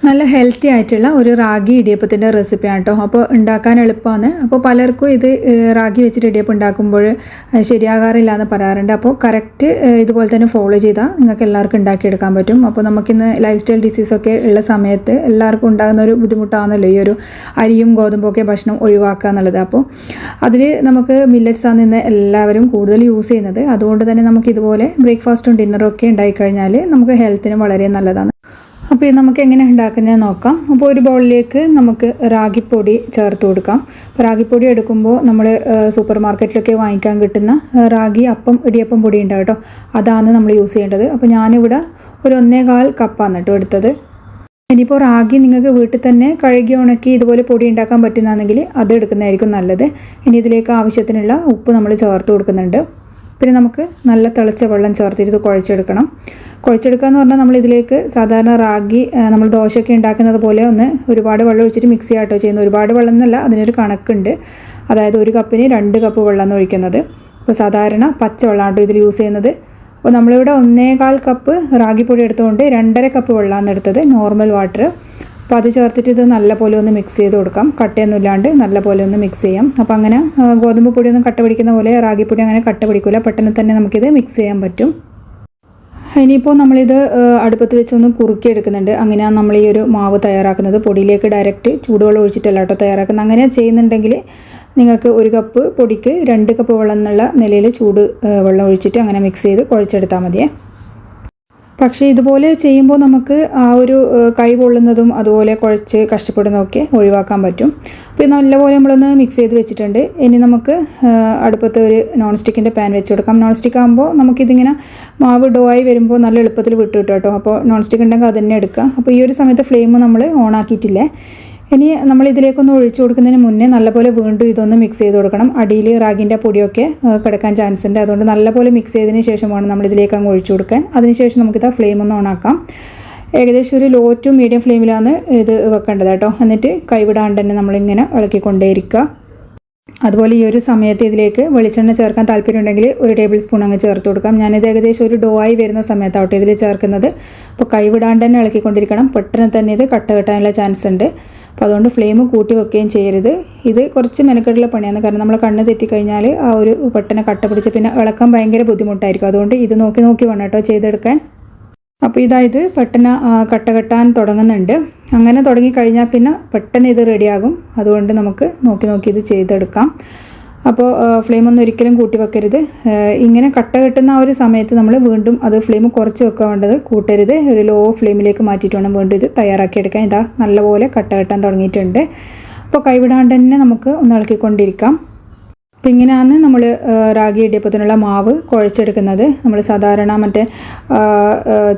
നല്ല ഹെൽത്തി ആയിട്ടുള്ള ഒരു റാഗി ഇടിയപ്പത്തിൻ്റെ റെസിപ്പിയാണ് കേട്ടോ. അപ്പോൾ ഉണ്ടാക്കാൻ എളുപ്പമാണ്. അപ്പോൾ പലർക്കും ഇത് റാഗി വെച്ചിട്ട് ഇടിയപ്പം ഉണ്ടാക്കുമ്പോൾ ശരിയാകാറില്ല എന്ന് പറയാറുണ്ട്. അപ്പോൾ കറക്റ്റ് ഇതുപോലെ തന്നെ ഫോളോ ചെയ്താൽ നിങ്ങൾക്ക് എല്ലാവർക്കും ഉണ്ടാക്കിയെടുക്കാൻ പറ്റും. അപ്പോൾ നമുക്കിന്ന് ലൈഫ് സ്റ്റൈൽ ഡിസീസൊക്കെ ഉള്ള സമയത്ത് എല്ലാവർക്കും ഉണ്ടാകുന്ന ഒരു ബുദ്ധിമുട്ടാണല്ലോ ഈ ഒരു അരിയും ഗോതമ്പൊക്കെ ഭക്ഷണം ഒഴിവാക്കുക എന്നുള്ളത്. അപ്പോൾ അതിൽ നമുക്ക് മില്ലറ്റ്സാണ് ഇന്ന് എല്ലാവരും കൂടുതൽ യൂസ് ചെയ്യുന്നത്. അതുകൊണ്ട് തന്നെ നമുക്ക് ഇതുപോലെ ബ്രേക്ക്ഫാസ്റ്റും ഡിന്നറും ഒക്കെ ഉണ്ടായിക്കഴിഞ്ഞാൽ നമുക്ക് ഹെൽത്തിന് വളരെ നല്ലതാണ്. അപ്പോൾ ഇത് നമുക്ക് എങ്ങനെ ഉണ്ടാക്കുന്നത് നോക്കാം. അപ്പോൾ ഒരു ബൗളിലേക്ക് നമുക്ക് റാഗിപ്പൊടി ചേർത്ത് കൊടുക്കാം. അപ്പോൾ റാഗിപ്പൊടി എടുക്കുമ്പോൾ നമ്മൾ സൂപ്പർ മാർക്കറ്റിലൊക്കെ വാങ്ങിക്കാൻ കിട്ടുന്ന റാഗി അപ്പം ഇടിയപ്പം പൊടി ഉണ്ടാവും കേട്ടോ, അതാണ് നമ്മൾ യൂസ് ചെയ്യേണ്ടത്. അപ്പോൾ ഞാനിവിടെ ഒരു 1.25 കപ്പാണ് കേട്ടോ എടുത്തത്. ഇനിയിപ്പോൾ റാഗി നിങ്ങൾക്ക് വീട്ടിൽ തന്നെ കഴുകി ഉണക്കി ഇതുപോലെ പൊടി ഉണ്ടാക്കാൻ പറ്റുന്നതാണെങ്കിൽ അത് എടുക്കുന്നതായിരിക്കും നല്ലത്. ഇനി ഇതിലേക്ക് ആവശ്യത്തിനുള്ള ഉപ്പ് നമ്മൾ ചേർത്ത് കൊടുക്കുന്നുണ്ട്. പിന്നെ നമുക്ക് നല്ല തിളച്ച വെള്ളം ചേർത്തിട്ട് കുഴച്ചെടുക്കണം. കുഴച്ചെടുക്കുക എന്ന് പറഞ്ഞാൽ നമ്മളിതിലേക്ക് സാധാരണ റാഗി നമ്മൾ ദോശയൊക്കെ ഉണ്ടാക്കുന്നത് പോലെ ഒരുപാട് വെള്ളം ഒഴിച്ചിട്ട് മിക്സ് ചെയ്യാട്ടോ ചെയ്യുന്നത്. ഒരുപാട് വെള്ളം എന്നല്ല, അതിനൊരു കണക്കുണ്ട്. അതായത് 1 കപ്പിന് 2 കപ്പ് വെള്ളമാണ് ഒഴിക്കുന്നത്. അപ്പോൾ സാധാരണ പച്ച വെള്ളമാണ് കേട്ടോ ഇതിൽ യൂസ് ചെയ്യുന്നത്. അപ്പോൾ നമ്മളിവിടെ 1.25 കപ്പ് റാഗിപ്പൊടി എടുത്തുകൊണ്ട് 2.5 കപ്പ് വെള്ളമാണ് എടുത്തത്, നോർമൽ വാട്ടർ. അപ്പോൾ അത് ചേർത്തിട്ട് ഇത് നല്ലപോലെ ഒന്ന് മിക്സ് ചെയ്ത് കൊടുക്കാം. കട്ടയൊന്നും ഇല്ലാണ്ട് നല്ലപോലെ ഒന്ന് മിക്സ് ചെയ്യാം. അപ്പോൾ അങ്ങനെ ഗോതമ്പ് പൊടിയൊന്നും കട്ട പിടിക്കുന്ന പോലെ റാഗിപ്പൊടി അങ്ങനെ കട്ട പിടിക്കില്ല, പെട്ടെന്ന് തന്നെ നമുക്കിത് മിക്സ് ചെയ്യാൻ പറ്റും. ഇനിയിപ്പോൾ നമ്മളിത് അടുപ്പത്ത് വെച്ചൊന്ന് കുറുക്കിയെടുക്കുന്നുണ്ട്. അങ്ങനെയാണ് നമ്മൾ ഈ ഒരു മാവ് തയ്യാറാക്കുന്നത്. പൊടിയിലേക്ക് ഡയറക്റ്റ് ചൂടുവെള്ളം ഒഴിച്ചിട്ടല്ല കേട്ടോ തയ്യാറാക്കുന്നത്. അങ്ങനെ ചെയ്യുന്നുണ്ടെങ്കിൽ നിങ്ങൾക്ക് 1 കപ്പ് പൊടിക്ക് 2 കപ്പ് വെള്ളം എന്നുള്ള നിലയിൽ ചൂട് വെള്ളം ഒഴിച്ചിട്ട് അങ്ങനെ മിക്സ് ചെയ്ത് കുഴച്ചെടുത്താൽ മതിയേ. പക്ഷേ ഇതുപോലെ ചെയ്യുമ്പോൾ നമുക്ക് ആ ഒരു കൈ പൊള്ളുന്നതും അതുപോലെ കുഴച്ച് കഷ്ടപ്പെടുന്നതൊക്കെ ഒഴിവാക്കാൻ പറ്റും. അപ്പോൾ ഇത് നല്ലപോലെ നമ്മളൊന്ന് മിക്സ് ചെയ്ത് വെച്ചിട്ടുണ്ട്. ഇനി നമുക്ക് അടുപ്പത്ത് ഒരു നോൺ സ്റ്റിക്കിൻ്റെ പാൻ വെച്ച് കൊടുക്കാം. നോൺ സ്റ്റിക്ക് ആകുമ്പോൾ നമുക്കിതിങ്ങനെ മാവ് ഡോ ആയി വരുമ്പോൾ നല്ല എളുപ്പത്തിൽ വിട്ടു കിട്ടും കേട്ടോ. അപ്പോൾ നോൺ സ്റ്റിക്ക് ഉണ്ടെങ്കിൽ അത് തന്നെ എടുക്കാം. അപ്പോൾ ഈ ഒരു സമയത്ത് ഫ്ലെയിം നമ്മൾ ഓൺ ആക്കിയിട്ടില്ലേ. ഇനി നമ്മൾ ഇതിലേക്കൊന്ന് ഒഴിച്ചു കൊടുക്കുന്നതിന് മുന്നേ നല്ലപോലെ വീണ്ടും ഇതൊന്ന് മിക്സ് ചെയ്ത് കൊടുക്കണം. അടിയിൽ റാഗിൻ്റെ പൊടിയൊക്കെ കിടക്കാൻ ചാൻസ് ഉണ്ട്. അതുകൊണ്ട് നല്ലപോലെ മിക്സ് ചെയ്തതിന് ശേഷം വേണം നമ്മളിതിലേക്ക് അങ്ങ് ഒഴിച്ചു കൊടുക്കാൻ. അതിനുശേഷം നമുക്കിത് ഫ്ലെയിം ഒന്ന് ഓണാക്കാം. ഏകദേശം ഒരു ലോ ടു മീഡിയം ഫ്ലെയിമിലാണ് ഇത് വെക്കേണ്ടത് കേട്ടോ. എന്നിട്ട് കൈവിടാണ്ട് തന്നെ നമ്മളിങ്ങനെ ഇളക്കിക്കൊണ്ടേയിരിക്കുക. അതുപോലെ ഈ ഒരു സമയത്ത് ഇതിലേക്ക് വെളിച്ചെണ്ണ ചേർക്കാൻ താല്പര്യമുണ്ടെങ്കിൽ 1 ടേബിൾ സ്പൂൺ അങ്ങ് ചേർത്ത് കൊടുക്കാം. ഞാനിത് ഏകദേശം ഒരു ഡോ ആയി വരുന്ന സമയത്താവട്ടെ ഇതിൽ ചേർക്കുന്നത്. അപ്പോൾ കൈവിടാണ്ട് തന്നെ ഇളക്കിക്കൊണ്ടിരിക്കണം. പെട്ടെന്ന് തന്നെ ഇത് കട്ട കെട്ടാനുള്ള ചാൻസ് ഉണ്ട്. അപ്പോൾ അതുകൊണ്ട് ഫ്ലെയിം കൂട്ടി വെക്കുകയും ചെയ്യരുത്. ഇത് കുറച്ച് മെനക്കെട്ടുള്ള പണിയാണ്. കാരണം നമ്മൾ കണ്ണ് തെറ്റിക്കഴിഞ്ഞാൽ ആ ഒരു പെട്ടെന്ന് കട്ട പിടിച്ച് പിന്നെ ഇളക്കാൻ ഭയങ്കര ബുദ്ധിമുട്ടായിരിക്കും. അതുകൊണ്ട് ഇത് നോക്കി വേണം കേട്ടോ ചെയ്തെടുക്കാൻ. അപ്പോൾ ഇതായത് പെട്ടെന്ന് കട്ട കെട്ടാൻ തുടങ്ങുന്നുണ്ട്. അങ്ങനെ തുടങ്ങിക്കഴിഞ്ഞാൽ പിന്നെ പെട്ടെന്ന് ഇത് റെഡിയാകും. അതുകൊണ്ട് നമുക്ക് നോക്കി ഇത് ചെയ്തെടുക്കാം. അപ്പോൾ ഫ്ലെയിമൊന്നും ഒരിക്കലും കൂട്ടി വെക്കരുത്. ഇങ്ങനെ കട്ട കെട്ടുന്ന ആ ഒരു സമയത്ത് നമ്മൾ വീണ്ടും അത് ഫ്ലെയിം കുറച്ച് വെക്കാൻ വേണ്ടത്, കൂട്ടരുത്. ഒരു ലോ ഫ്ലെയിമിലേക്ക് മാറ്റിയിട്ട് വേണം വീണ്ടും ഇത് തയ്യാറാക്കിയെടുക്കാൻ. ഇതാ നല്ലപോലെ കട്ട കെട്ടാൻ തുടങ്ങിയിട്ടുണ്ട്. അപ്പോൾ കൈവിടാണ്ട് തന്നെ നമുക്ക് ഒന്ന് ഇളക്കിക്കൊണ്ടിരിക്കാം. അപ്പോൾ ഇങ്ങനെയാണ് നമ്മൾ റാഗി ഇടിയപ്പത്തിനുള്ള മാവ് കുഴച്ചെടുക്കുന്നത്. നമ്മൾ സാധാരണ മറ്റേ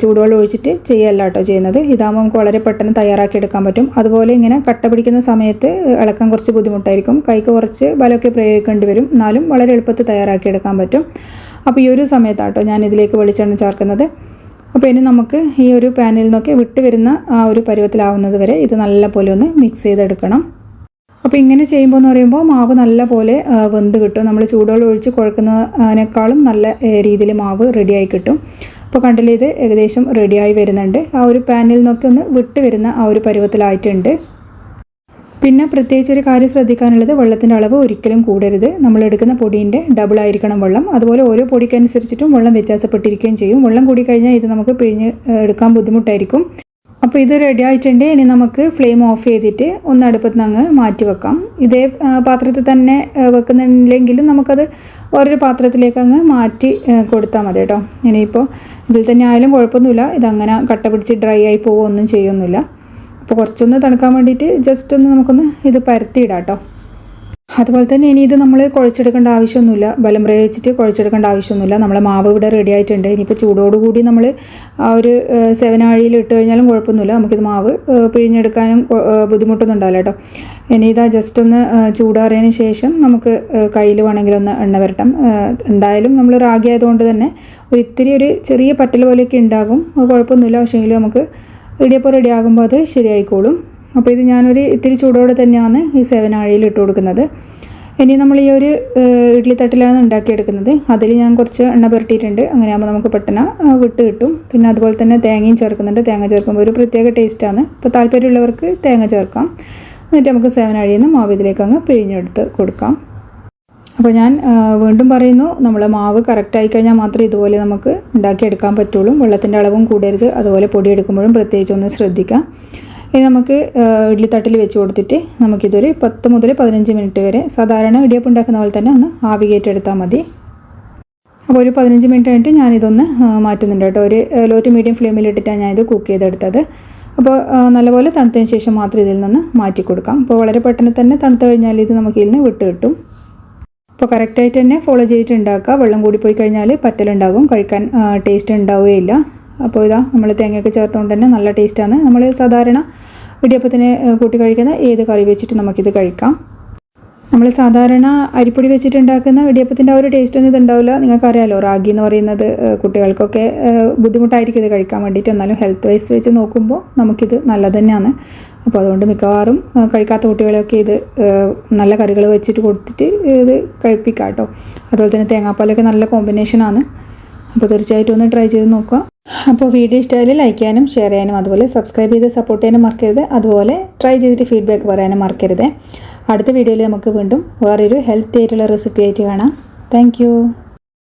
ചൂടുവെള്ളം ഒഴിച്ചിട്ട് ചെയ്യല്ല കേട്ടോ ചെയ്യുന്നത്. ഇതാകുമ്പോൾ നമുക്ക് വളരെ പെട്ടെന്ന് തയ്യാറാക്കിയെടുക്കാൻ പറ്റും. അതുപോലെ ഇങ്ങനെ കട്ട പിടിക്കുന്ന സമയത്ത് ഇളക്കാൻ കുറച്ച് ബുദ്ധിമുട്ടായിരിക്കും. കൈക്ക് കുറച്ച് ബലമൊക്കെ പ്രയോഗിക്കേണ്ടി വരും. എന്നാലും വളരെ എളുപ്പത്തിൽ തയ്യാറാക്കിയെടുക്കാൻ പറ്റും. അപ്പോൾ ഈ ഒരു സമയത്താട്ടോ ഞാൻ ഇതിലേക്ക് വെളിച്ചെണ്ണ ചേർക്കുന്നത്. അപ്പോൾ ഇനി നമുക്ക് ഈ ഒരു പാനിൽ നിന്നൊക്കെ വിട്ട് വരുന്ന ആ ഒരു പരുവത്തിലാവുന്നത് വരെ ഇത് നല്ലപോലെ ഒന്ന് മിക്സ് ചെയ്തെടുക്കണം. അപ്പോൾ ഇങ്ങനെ ചെയ്യുമ്പോൾ എന്ന് പറയുമ്പോൾ മാവ് നല്ല പോലെ വെന്ത് കിട്ടും. നമ്മൾ ചൂടുവെള്ളം ഒഴിച്ച് കുഴക്കുന്നതിനേക്കാളും നല്ല രീതിയിൽ മാവ് റെഡിയായി കിട്ടും. അപ്പോൾ കണ്ടില്ലേ, ഇത് ഏകദേശം റെഡിയായി വരുന്നുണ്ട്. ആ ഒരു പാനിൽ നിന്നൊക്കെ ഒന്ന് വിട്ട് വരുന്ന ആ ഒരു പരുവത്തിലായിട്ടുണ്ട്. പിന്നെ പ്രത്യേകിച്ച് ഒരു കാര്യം ശ്രദ്ധിക്കാനുള്ളത്, വെള്ളത്തിൻ്റെ അളവ് ഒരിക്കലും കൂടരുത്. നമ്മൾ എടുക്കുന്ന പൊടീൻ്റെ ഡബിൾ ആയിരിക്കണം വെള്ളം. അതുപോലെ ഓരോ പൊടിക്കനുസരിച്ചിട്ടും വെള്ളം വ്യത്യാസപ്പെട്ടിരിക്കുകയും ചെയ്യും. വെള്ളം കൂടിക്കഴിഞ്ഞാൽ ഇത് നമുക്ക് പിഴിഞ്ഞ് എടുക്കാൻ ബുദ്ധിമുട്ടായിരിക്കും. അപ്പോൾ ഇത് റെഡി ആയിട്ടുണ്ട്. ഇനി നമുക്ക് ഫ്ലെയിം ഓഫ് ചെയ്തിട്ട് ഒന്ന് അടുപ്പത്ത് നിന്ന് അങ്ങ് മാറ്റി വെക്കാം. ഇതേ പാത്രത്തിൽ തന്നെ വെക്കുന്നില്ലെങ്കിലും നമുക്കത് ഓരോ പാത്രത്തിലേക്ക് അങ്ങ് മാറ്റി കൊടുത്താൽ മതി കേട്ടോ. ഇനിയിപ്പോൾ ഇതിൽ തന്നെ ആയാലും കുഴപ്പമൊന്നുമില്ല. ഇതങ്ങനെ കട്ട പിടിച്ച് ഡ്രൈ ആയി പോവുകയൊന്നും ചെയ്യൊന്നുമില്ല. അപ്പോൾ കുറച്ചൊന്ന് തണുക്കാൻ വേണ്ടിയിട്ട് ജസ്റ്റ് ഒന്ന് നമുക്കൊന്ന് ഇത് പരത്തിയിടാം കേട്ടോ. അതുപോലെ തന്നെ ഇനി ഇത് നമ്മൾ കുഴച്ചെടുക്കേണ്ട ആവശ്യമൊന്നുമില്ല. ബലം പ്രയോഗിച്ചിട്ട് കുഴച്ചെടുക്കേണ്ട ആവശ്യമൊന്നുമില്ല. നമ്മളെ മാവ് ഇവിടെ റെഡി ആയിട്ടുണ്ട്. ഇനിയിപ്പോൾ ചൂടോടുകൂടി നമ്മൾ ആ ഒരു 7 ആഴിയിൽ ഇട്ട് കഴിഞ്ഞാലും കുഴപ്പമൊന്നുമില്ല. നമുക്കിത് മാവ് പിഴിഞ്ഞെടുക്കാനും ബുദ്ധിമുട്ടൊന്നും ഉണ്ടാവില്ല കേട്ടോ. ഇനി ഇതാ ജസ്റ്റ് ഒന്ന് ചൂടാറിയതിന് ശേഷം നമുക്ക് കയ്യിൽ വേണമെങ്കിൽ ഒന്ന് എണ്ണ വരട്ടാം. എന്തായാലും നമ്മൾ റാഗി ആയതുകൊണ്ട് തന്നെ ഒരു ചെറിയ പറ്റൽ പോലെയൊക്കെ ഉണ്ടാകും. കുഴപ്പമൊന്നുമില്ല. പക്ഷേങ്കിൽ നമുക്ക് ഇടിയപ്പം റെഡി ആകുമ്പോൾ അത് ശരിയായിക്കോളും. അപ്പോൾ ഇത് ഞാനൊരു ഇത്തിരി ചൂടോടെ തന്നെയാണ് ഈ 7 ആഴിയിൽ ഇട്ട് കൊടുക്കുന്നത്. ഇനി നമ്മൾ ഈ ഒരു ഇഡ്ഡലി തട്ടിലാണ് ഉണ്ടാക്കിയെടുക്കുന്നത്. അതിൽ ഞാൻ കുറച്ച് എണ്ണ പുരട്ടിയിട്ടുണ്ട്. അങ്ങനെയാകുമ്പോൾ നമുക്ക് പെട്ടെന്ന് വിട്ട് കിട്ടും. പിന്നെ അതുപോലെ തന്നെ തേങ്ങയും ചേർക്കുന്നുണ്ട്. തേങ്ങ ചേർക്കുമ്പോൾ ഒരു പ്രത്യേക ടേസ്റ്റാണ്. അപ്പോൾ താല്പര്യമുള്ളവർക്ക് തേങ്ങ ചേർക്കാം. എന്നിട്ട് നമുക്ക് 7 അഴിയുന്ന മാവ് ഇതിലേക്ക് അങ്ങ് പിഴിഞ്ഞെടുത്ത് കൊടുക്കാം. അപ്പോൾ ഞാൻ വീണ്ടും പറയുന്നു, നമ്മൾ മാവ് കറക്റ്റായി കഴിഞ്ഞാൽ മാത്രമേ ഇതുപോലെ നമുക്ക് ഉണ്ടാക്കിയെടുക്കാൻ പറ്റുള്ളൂ. വെള്ളത്തിൻ്റെ അളവും കൂടരുത്. അതുപോലെ പൊടിയെടുക്കുമ്പോഴും പ്രത്യേകിച്ച് ഒന്ന് ശ്രദ്ധിക്കാം. ഇനി നമുക്ക് ഇഡ്ഡലി തട്ടിൽ വെച്ച് കൊടുത്തിട്ട് നമുക്കിതൊരു 10 മുതൽ 15 മിനിറ്റ് വരെ സാധാരണ ഇടിയപ്പം ഉണ്ടാക്കുന്ന പോലെ തന്നെ ഒന്ന് ആവി കയറ്റിയെടുത്താൽ മതി. അപ്പോൾ ഒരു 15 മിനിറ്റ് കഴിഞ്ഞിട്ട് ഞാനിതൊന്ന് മാറ്റുന്നുണ്ട് കേട്ടോ. ഒരു ലോ ടു മീഡിയം ഫ്ലെയിമിലിട്ടിട്ടാണ് ഞാനിത് കുക്ക് ചെയ്തെടുത്തത്. അപ്പോൾ നല്ലപോലെ തണുത്തതിന് ശേഷം മാത്രം ഇതിൽ നിന്ന് മാറ്റി കൊടുക്കാം. അപ്പോൾ വളരെ പെട്ടെന്ന് തന്നെ തണുത്ത് കഴിഞ്ഞാൽ ഇത് നമുക്ക് ഇതിൽ നിന്ന് വിട്ട് കിട്ടും. അപ്പോൾ കറക്റ്റായിട്ട് തന്നെ ഫോളോ ചെയ്തിട്ട് ഉണ്ടാക്കുക. വെള്ളം കൂടി പോയി കഴിഞ്ഞാൽ പറ്റലുണ്ടാകും, കഴിക്കാൻ ടേസ്റ്റ് ഉണ്ടാവുകയില്ല. അപ്പോൾ ഇതാ നമ്മൾ തേങ്ങയൊക്കെ ചേർത്തുകൊണ്ട് തന്നെ നല്ല ടേസ്റ്റാണ്. നമ്മൾ സാധാരണ ഇടിയപ്പത്തിന് കൂട്ടി കഴിക്കുന്ന ഏത് കറി വെച്ചിട്ട് നമുക്കിത് കഴിക്കാം. നമ്മൾ സാധാരണ അരിപ്പൊടി വെച്ചിട്ടുണ്ടാക്കുന്ന ഇടിയപ്പത്തിൻ്റെ ആ ഒരു ടേസ്റ്റൊന്നും ഇതുണ്ടാവില്ല. നിങ്ങൾക്കറിയാമല്ലോ, റാഗി എന്ന് പറയുന്നത് കുട്ടികൾക്കൊക്കെ ബുദ്ധിമുട്ടായിരിക്കും ഇത് കഴിക്കാൻ വേണ്ടിയിട്ട്. എന്നാലും ഹെൽത്ത് വൈസ് വെച്ച് നോക്കുമ്പോൾ നമുക്കിത് നല്ലത് തന്നെയാണ്. അപ്പോൾ അതുകൊണ്ട് മിക്കവാറും കഴിക്കാത്ത കുട്ടികളെയൊക്കെ ഇത് നല്ല കറികൾ വെച്ചിട്ട് കൊടുത്തിട്ട് ഇത് കഴിപ്പിക്കാം കേട്ടോ. അതുപോലെ തന്നെ തേങ്ങാപ്പാലൊക്കെ നല്ല കോമ്പിനേഷനാണ്. അപ്പോൾ തീർച്ചയായിട്ടും ഒന്ന് ട്രൈ ചെയ്ത് നോക്കുക. അപ്പോൾ വീഡിയോ ഇഷ്ടമായാലും ലൈക്ക് ചെയ്യാനും ഷെയർ ചെയ്യാനും അതുപോലെ സബ്സ്ക്രൈബ് ചെയ്ത് സപ്പോർട്ട് ചെയ്യാനും മറക്കരുത്. അതുപോലെ ട്രൈ ചെയ്തിട്ട് ഫീഡ്ബാക്ക് പറയാനും മറക്കരുത്. അടുത്ത വീഡിയോയിൽ നമുക്ക് വീണ്ടും വേറൊരു ഹെൽത്തി ആയിട്ടുള്ള റെസിപ്പി ആയിട്ട് കാണാം. താങ്ക്